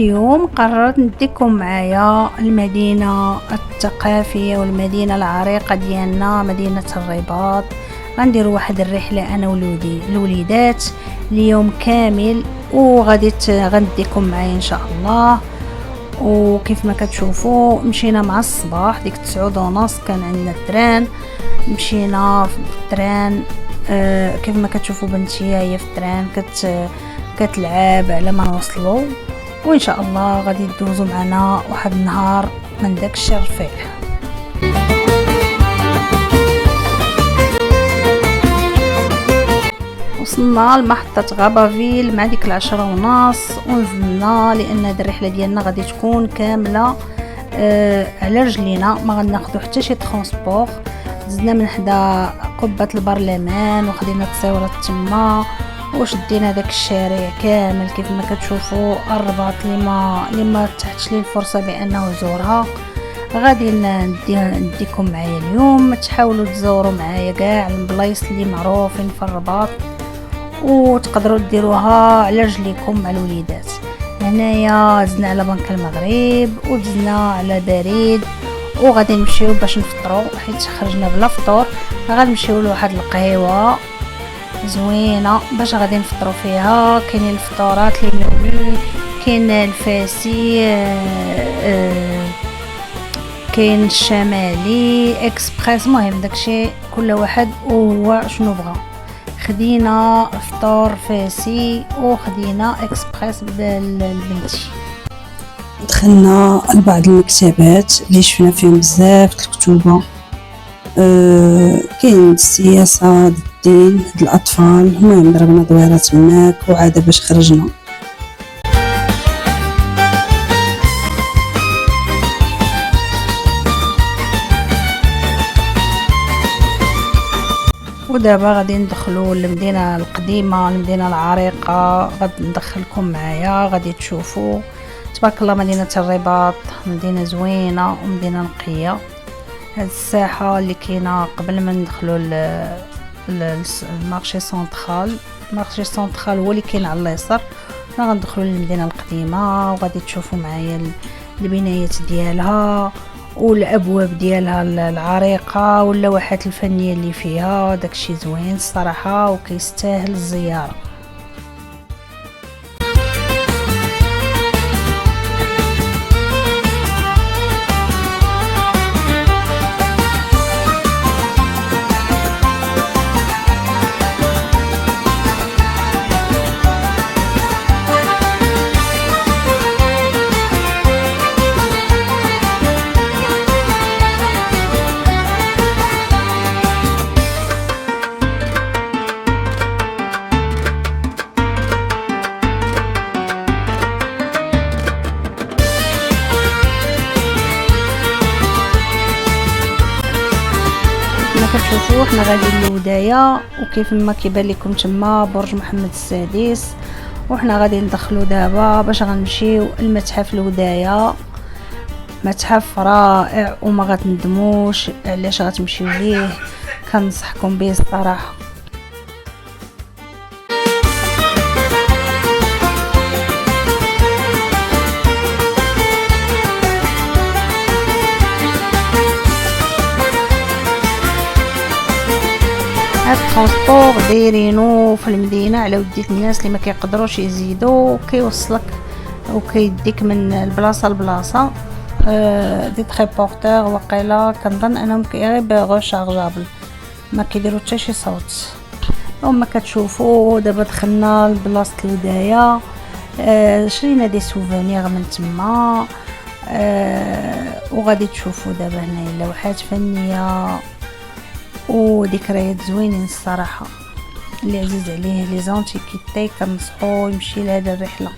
اليوم قررت نديكم معايا المدينة الثقافية والمدينة العريقة ديالنا، مدينة الرباط. غنديروا واحد الرحلة انا وولودي الوليدات اليوم كامل، وغادي غنديكم معايا ان شاء الله. وكيف ما كتشوفوا مشينا مع الصباح ديك 9:30 كان عندنا التران. مشينا في التران، كيف ما كتشوفوا بنتي هي في التران كتلعب على ما نوصلوا، وان شاء الله غادي تدوزوا معنا واحد النهار من داك الشيء رفيع. وصلنا لمحطة غابافيل مع ديك 10:30 ونزلنا، لان هاد الرحلة ديالنا غادي تكون كاملة على رجلينا، ما غناخدو حتى شي ترونسبور. دزنا من حدا قبة البرلمان وخدينا تصاورات تما، وشدينا داك الشارع كامل كيف ما كتشوفوا. الرباط اللي ما تحتش لي الفرصه بانه زورها غادي نديكم معايا اليوم. تحاولوا تزوروا معايا كاع البلايص اللي معروفين في الرباط، وتقدروا ديروها على رجليكم مع الوليدات. هنايا دزنا على بنك المغرب ودزنا على بريد، وغادي نمشيو باش نفطروا حيت خرجنا بلا فطور. غنمشيو لواحد القهيوه زوينه باش غادي نفطروا فيها. كاينين الفطورات اليومي، كاين الفاسي، كاين الشمالي، اكسبريس، المهم داكشي كل واحد وهو شنو بغى. خدينا فطور فاسي وخدينا اكسبريس بالبنتي. دخلنا لبعض المكتبات اللي شفنا فيهم بزاف الكتب، كاين السياسه، الدين، الاطفال. المهم ضربنا دويره تماك وعاد باش خرجنا. ودابا غادي ندخلوا للمدينه القديمه، المدينه العريقه. غادي ندخلكم معايا، غادي تشوفوا تبارك الله مدينه الرباط مدينه زوينه ومدينه نقيه. هاد الساحه اللي كاينه قبل ما ندخلوا المارشي سنترال. المارشي سنترال هو اللي كاين على اليسار. حنا غندخلوا للمدينه القديمه وغادي تشوفوا معايا البنايات ديالها والابواب ديالها العريقه واللوحات الفنيه اللي فيها. داكشي زوين الصراحه وكيستاهل الزياره. كتشوفوا حنا غاديين للودايه، وكيف ما كيبان لكم تما برج محمد السادس. وحنا غادي ندخلوا دابا باش غنمشيو المتحف الودايه. متحف رائع وما غتندموش علاش غتمشيو ليه، كنصحكم به الصراحه. هاد الترونسبور دايرينو في المدينه على وديت الناس اللي ما كيقدروش يزيدوا، كيوصلك وكيديك من البلاصه لبلاصه. دي تريبورتور وقيلا كنظن انهم غير غوشارجابل، ما كيديروا حتى شي صوت. وما كتشوفوا دابا دخلنا لبلاصه الودايه، شرينا دي سوفونير من تما. وغادي تشوفوا دابا هنايا لوحات فنيه وذكريات زوينين الصراحه. اللي عزيز عليه لي زونتيكيتي كنصحو يمشي لهاد الرحله.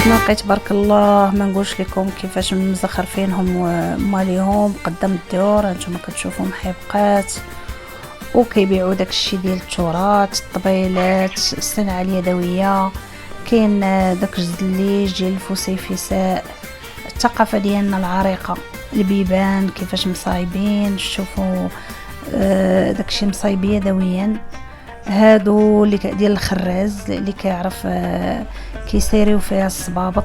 زناقي تبارك الله ما نقولش لكم كيفاش مزخرفينهم ماليهم قدام الدور. هانتوما كتشوفوا محيبقات وكيبيعوا داكشي ديال التراث، الطبيلات، الصناعه اليدويه. كاين داك الزليج ديال الفسيفساء، الثقافه ديالنا العريقه، البيبان كيفاش مصايبين. شوفوا داكشي مصايب يدويا. هادو اللي ديال الخراز اللي كيعرف كيسيريو فيها الصبابط.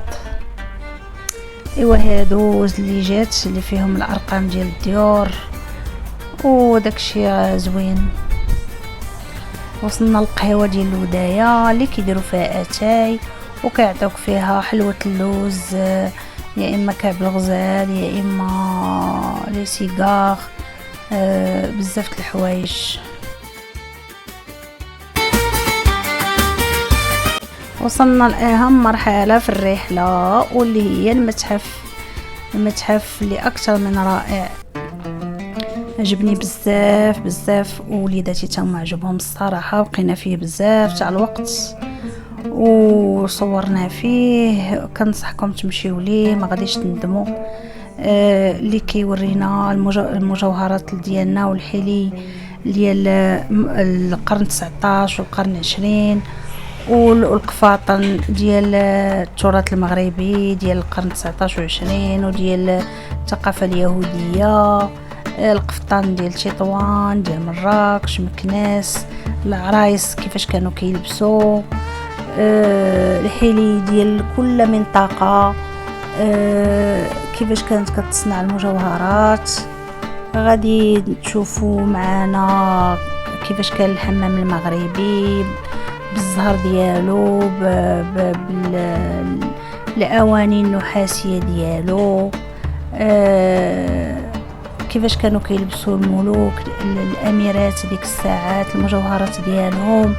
ايوا هادو الزليجات اللي فيهم الارقام ديال الديور وداكشي زوين. وصلنا القهوه ديال الودايه اللي كيديروا فيها اتاي وكيعطيوك فيها حلوه اللوز، يا اما كعب الغزال يا اما لي سيغار، بزاف د الحوايج. وصلنا لأهم مرحلة في الرحلة واللي هي المتحف اللي أكثر من رائع. عجبني بزاف ووليداتي تاهم عجبهم الصراحة، بقينا فيه بزاف تاع الوقت وصورنا فيه. كنصحكم تمشيو ليه، ما غاديش تندموا. اللي كيورينا المجوهرات ديالنا والحلي ديال القرن 19 والقرن 20 والقفاطن ديال التراث المغربي ديال القرن 19 و 20 وديال الثقافه اليهوديه، القفطان ديال تطوان ديال مراكش، مكناس، العرايس كيفاش كانوا كيلبسوا، الحلي ديال كل منطقه، كيفاش كانت كتصنع المجوهرات. غادي تشوفوا معنا كيفاش كان الحمام المغربي بالزهر ديالو، بالاواني النحاسيه ديالو، كيفاش كانوا كيلبسوا الملوك الاميرات ديك الساعات، المجوهرات ديالهم،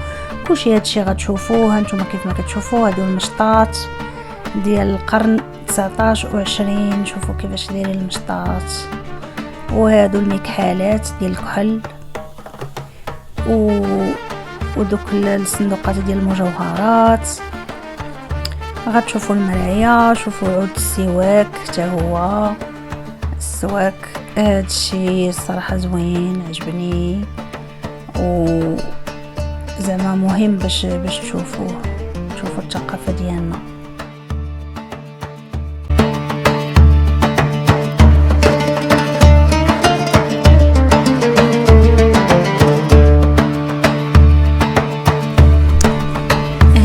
كلشي هادشي غتشوفوه هانتوما كيف ما كتشوفوا. هادو المشطات ديال القرن 19 و 20، شوفوا كيفاش دايرين المشطات. وهادو المكحالات ديال الكحل ودوك الصندوقات ديال المجوهرات. غتشوفوا المرايا، شوفوا عود السواك حتى هو السواك. هادشي الصراحه زوين عجبني وزعما مهم باش تشوفوا الثقافه ديالنا.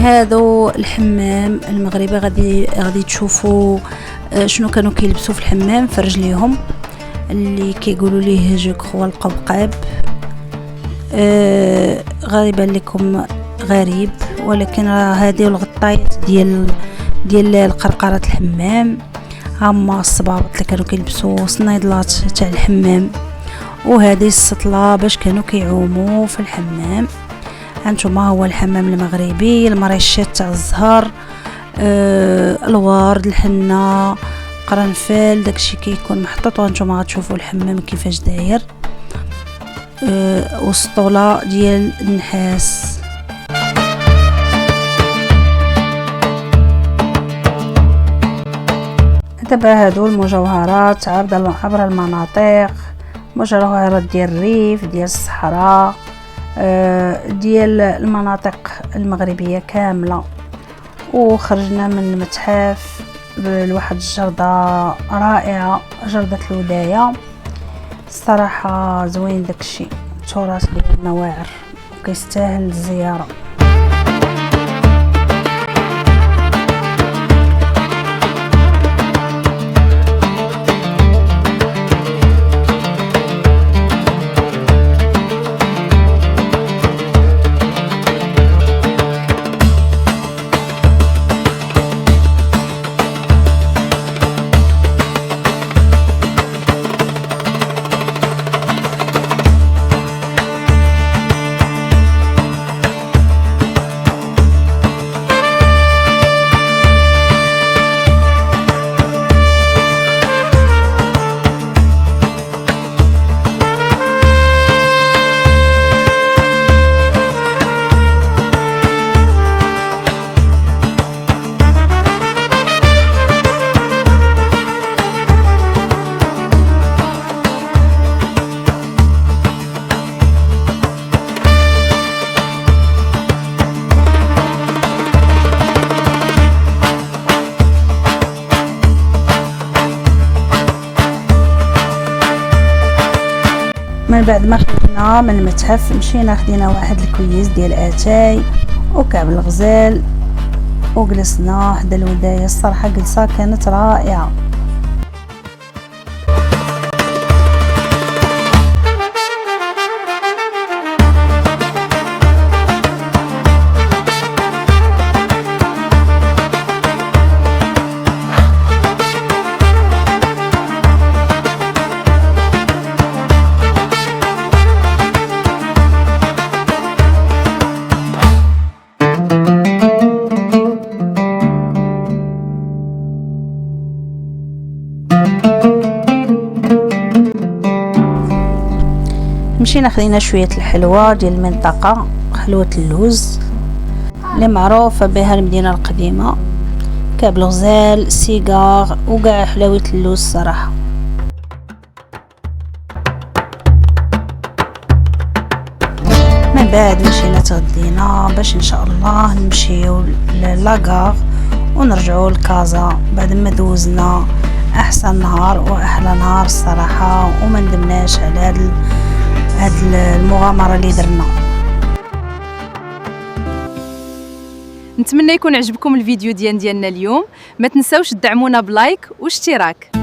هادو الحمام المغربي. غادي تشوفوا شنو كانوا كيلبسوا في الحمام في رجليهم، اللي كيقولوا ليه جو كرو القبقاب. غالبا لكم غريب، ولكن هذه الغطايات ديال القرقرات الحمام، هما الصبابط اللي كانوا كيلبسوا، الصنيدلات تاع الحمام، وهذه السطله باش كانوا كيعوموا في الحمام. هانتوما هو الحمام المغربي، المريشات تاع الزهر، الورد، الحنه، قرنفل، داكشي كيكون محطوط. وانتوما غتشوفوا الحمام كيفاش داير، وسطوله ديال النحاس. دابا هادو المجوهرات عبر المناطق، مجوهرات ديال الريف ديال الصحراء، ديال المناطق المغربيه كامله. وخرجنا من المتحف لواحد الجردة رائعه، جردة الودايه. الصراحه زوين داكشي، التراث ديالنا واعر وكيستاهل الزياره. من بعد ما خرجنا من المتحف مشينا خدينا واحد الكويس ديال اتاي وكعب الغزال وجلسنا حدا الودايه. الصراحه جلسه كانت رائعه. مشينا خدينا شويه الحلوى ديال المنطقه، حلوه اللوز اللي معروفه بها المدينه القديمه، كعب الغزال، سيجار وكاع حلاوه اللوز صراحه. من بعد مشينا تغدينا باش ان شاء الله نمشيو لاكار ونرجعوا لكازا بعد ما دوزنا احسن نهار واحلى نهار الصراحه، وما ندمناش على هاد المغامره اللي درنا. نتمنى يكون عجبكم الفيديو ديالنا اليوم. ما تنساوش تدعمونا بلايك واشتراك.